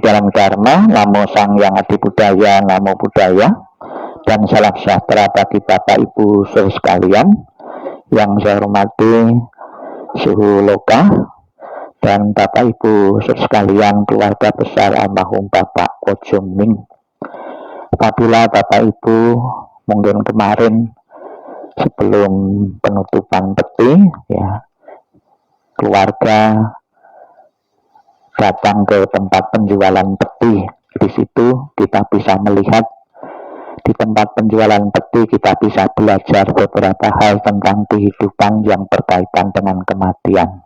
Dalam Dharma, namo Sang Yang Adi Budaya, namo Budaya, dan salam sejahtera bagi Bapak Ibu saudara sekalian yang saya hormati Suhu Loka dan Bapak Ibu saudara sekalian keluarga besar almarhum Bapak Ko Jung Ming. Apabila Bapak Ibu mungkin kemarin sebelum penutupan peti, ya, keluarga datang ke tempat penjualan peti. Di situ kita bisa melihat, di tempat penjualan peti kita bisa belajar beberapa hal tentang kehidupan yang berkaitan dengan kematian.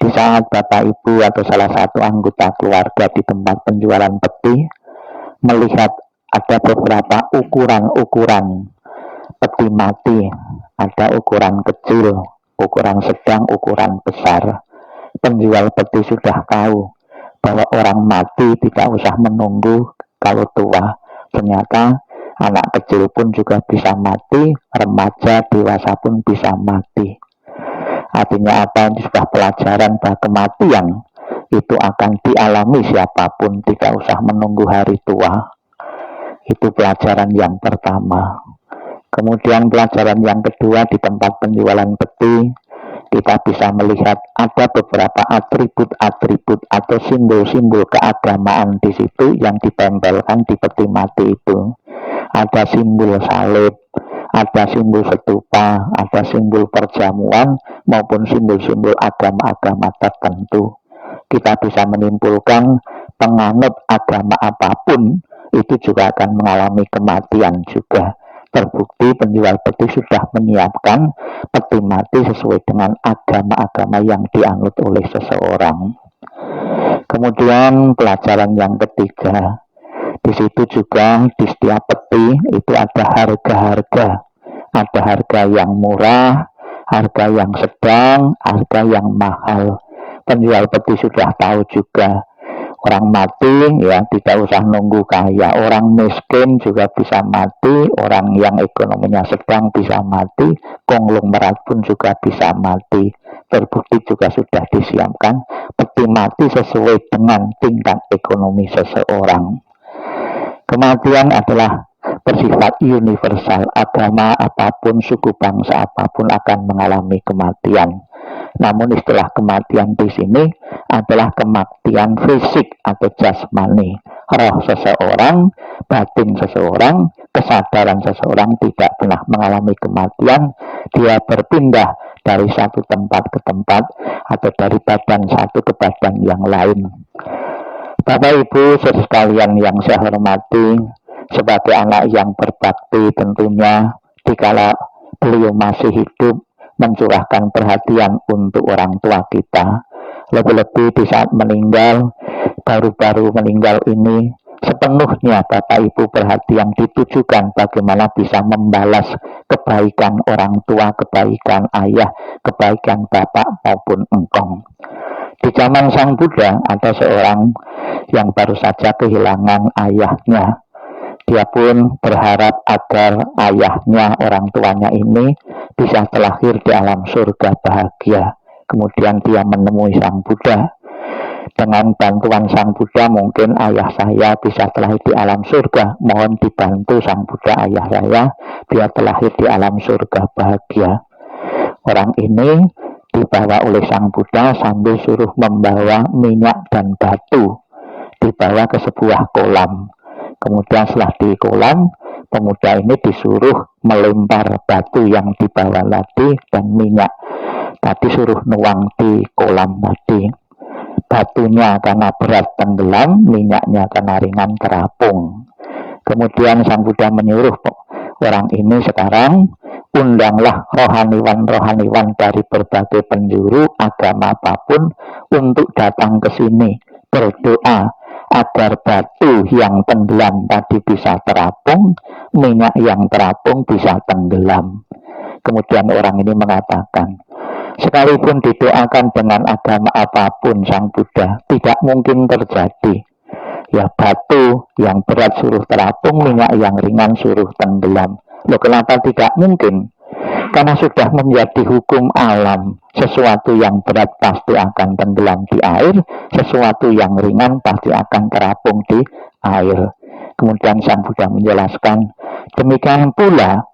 Di saat Bapak Ibu atau salah satu anggota keluarga di tempat penjualan peti melihat ada beberapa ukuran-ukuran peti mati, ada ukuran kecil, ukuran sedang, ukuran besar. Penjual peti sudah tahu bahwa orang mati tidak usah menunggu kalau tua. Ternyata anak kecil pun juga bisa mati, remaja, dewasa pun bisa mati. Artinya apa? Ini sudah pelajaran bahwa kematian itu akan dialami siapapun, tidak usah menunggu hari tua. Itu pelajaran yang pertama. Kemudian pelajaran yang kedua, di tempat penjualan peti kita bisa melihat ada beberapa atribut-atribut atau simbol-simbol keagamaan di situ yang ditempelkan di peti mati itu. Ada simbol salib, ada simbol stupa, ada simbol perjamuan maupun simbol-simbol agama-agama tertentu. Kita bisa menyimpulkan penganut agama apapun itu juga akan mengalami kematian juga. Terbukti penjual peti sudah menyiapkan peti mati sesuai dengan agama-agama yang dianut oleh seseorang. Kemudian pelajaran yang ketiga, di situ juga di setiap peti itu ada harga-harga. Ada harga yang murah, harga yang sedang, harga yang mahal. Penjual peti sudah tahu juga. Orang mati ya tidak usah nunggu kaya, orang miskin juga bisa mati, orang yang ekonominya sedang bisa mati, konglomerat pun juga bisa mati. Terbukti juga sudah disiapkan peti mati sesuai dengan tingkat ekonomi seseorang. Kematian adalah bersifat universal, agama apapun, suku bangsa apapun akan mengalami kematian. Namun istilah kematian di sini adalah kematian fisik atau jasmani. Roh seseorang, batin seseorang, kesadaran seseorang tidak pernah mengalami kematian. Dia berpindah dari satu tempat ke tempat atau dari badan satu ke badan yang lain. Bapak Ibu sekalian yang saya hormati, sebagai anak yang berbakti tentunya dikala beliau masih hidup mencurahkan perhatian untuk orang tua kita. Lebih-lebih di saat meninggal, baru-baru meninggal ini, sepenuhnya Bapak Ibu perhatian ditujukan bagaimana bisa membalas kebaikan orang tua, kebaikan ayah, kebaikan bapak maupun engkong. Di zaman Sang Buddha ada seorang yang baru saja kehilangan ayahnya. Dia pun berharap agar ayahnya, orang tuanya ini bisa terlahir di alam surga bahagia. Kemudian dia menemui Sang Buddha. Dengan bantuan Sang Buddha mungkin ayah saya bisa terlahir di alam surga. Mohon dibantu Sang Buddha ayah saya biar terlahir di alam surga bahagia. Orang ini dibawa oleh Sang Buddha sambil suruh membawa minyak dan batu. Dibawa ke sebuah kolam. Kemudian setelah di kolam, pemuda ini disuruh melempar batu yang dibawa tadi dan minyak. Tadi suruh nuang di kolam tadi. Batunya karena berat tenggelam, minyaknya karena ringan terapung. Kemudian Sang Buddha menyuruh orang ini sekarang, undanglah rohaniwan-rohaniwan dari berbagai penjuru agama apapun untuk datang ke sini berdoa agar batu yang tenggelam tadi bisa terapung, minyak yang terapung bisa tenggelam. Kemudian orang ini mengatakan, sekalipun didoakan dengan agama apapun Sang Buddha, tidak mungkin terjadi. Ya batu yang berat suruh terapung, minyak yang ringan suruh tenggelam. Loh kenapa tidak mungkin? Karena sudah menjadi hukum alam, sesuatu yang berat pasti akan tenggelam di air, sesuatu yang ringan pasti akan terapung di air. Kemudian Sang Buddha menjelaskan, demikian pula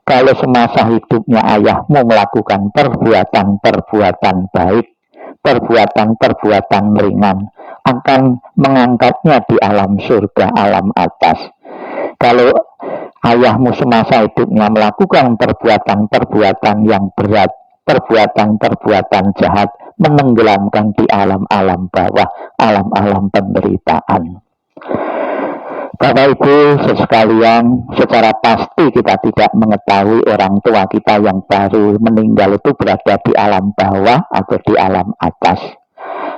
kalau semasa hidupnya ayahmu melakukan perbuatan-perbuatan baik, perbuatan-perbuatan ringan, akan mengangkatnya di alam surga, alam atas. Kalau ayahmu semasa hidupnya melakukan perbuatan-perbuatan yang berat, perbuatan-perbuatan jahat, menenggelamkan di alam-alam bawah, alam-alam penderitaan. Bapak Ibu sekalian, secara pasti kita tidak mengetahui orang tua kita yang baru meninggal itu berada di alam bawah atau di alam atas.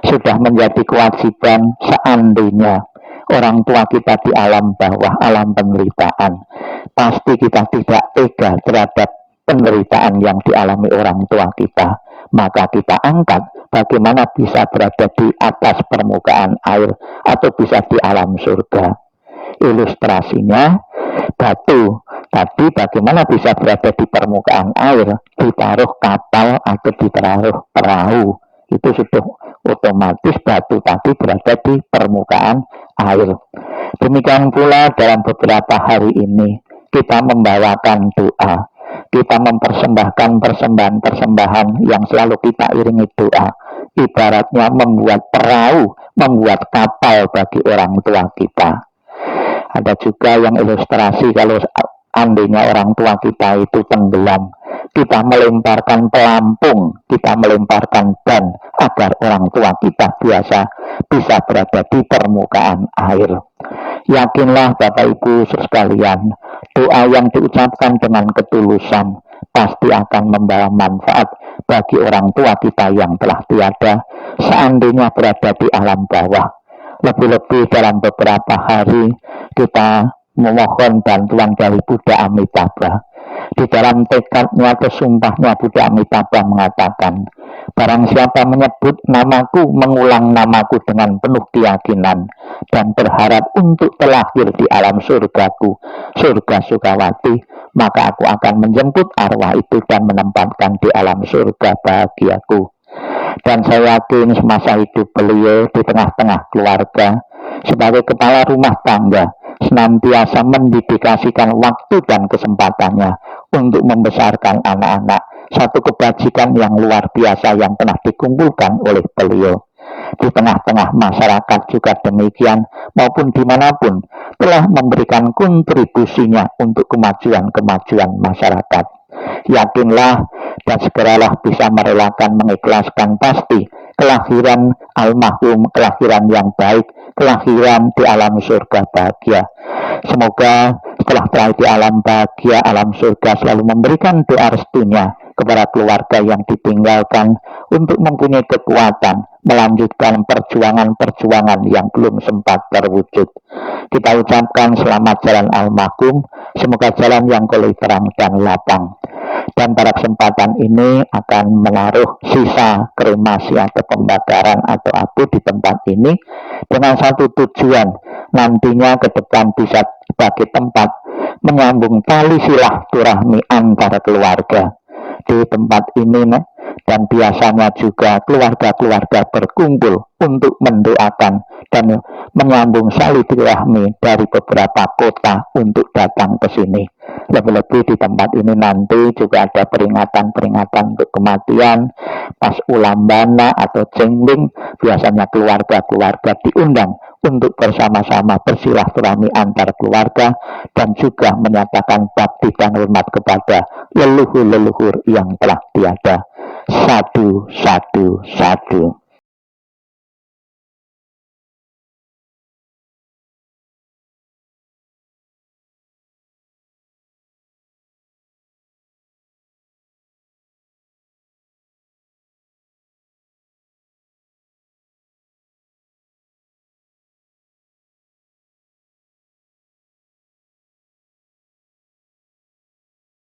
Sudah menjadi kewajiban seandainya orang tua kita di alam bawah, alam penderitaan, pasti kita tidak tega terhadap penderitaan yang dialami orang tua kita. Maka kita angkat bagaimana bisa berada di atas permukaan air atau bisa di alam surga. Ilustrasinya batu tadi bagaimana bisa berada di permukaan air, ditaruh kapal atau ditaruh perahu, itu sudah otomatis batu tadi berada di permukaan air. Demikian pula dalam beberapa hari ini kita membawakan doa, kita mempersembahkan persembahan-persembahan yang selalu kita iringi doa, ibaratnya membuat perahu, membuat kapal bagi orang tua kita. Ada juga yang ilustrasi kalau andainya orang tua kita itu tenggelam, kita melemparkan pelampung, kita melemparkan ban agar orang tua kita bisa berada di permukaan air. Yakinlah Bapak Ibu sekalian, doa yang diucapkan dengan ketulusan pasti akan membawa manfaat bagi orang tua kita yang telah tiada seandainya berada di alam bawah. Lebih-lebih dalam beberapa hari kita memohon bantuan dari Buddha Amitabha. Di dalam tekadnya atau sumpahnya Buddha Amitabha mengatakan, barang siapa menyebut namaku, mengulang namaku dengan penuh keyakinan dan berharap untuk terlahir di alam surgaku, surga Sukawati, maka aku akan menjemput arwah itu dan menempatkan di alam surga bahagiaku. Dan saya yakin semasa hidup beliau di tengah-tengah keluarga sebagai kepala rumah tangga senantiasa mendedikasikan waktu dan kesempatannya untuk membesarkan anak-anak, satu kebajikan yang luar biasa yang pernah dikumpulkan oleh beliau. Di tengah-tengah masyarakat juga demikian, maupun dimanapun telah memberikan kontribusinya untuk kemajuan-kemajuan masyarakat. Yakinlah dan segeralah bisa merelakan, mengikhlaskan pasti kelahiran almarhum, kelahiran yang baik, kelahiran di alam surga bahagia. Semoga setelah terakhir di alam bahagia, alam surga, selalu memberikan doa restunya kepada keluarga yang ditinggalkan untuk mempunyai kekuatan melanjutkan perjuangan-perjuangan yang belum sempat terwujud. Kita ucapkan selamat jalan almarhum, semoga jalan yang terang dan lapang. Dan pada kesempatan ini akan menaruh sisa kremasi atau pembakaran atau abu di tempat ini dengan satu tujuan, nantinya ke depan bisa sebagai tempat menyambung tali silaturahmi antara keluarga di tempat ini, dan biasanya juga keluarga-keluarga berkumpul untuk mendoakan dan menyambung silaturahmi dari beberapa kota untuk datang ke sini. Lebih-lebih di tempat ini nanti juga ada peringatan-peringatan untuk kematian, pas ulambana atau cengling, biasanya keluarga-keluarga diundang untuk bersama-sama bersilaturahmi antar keluarga dan juga menyatakan bakti dan hormat kepada leluhur-leluhur yang telah tiada. Sadu, sadu, sadu.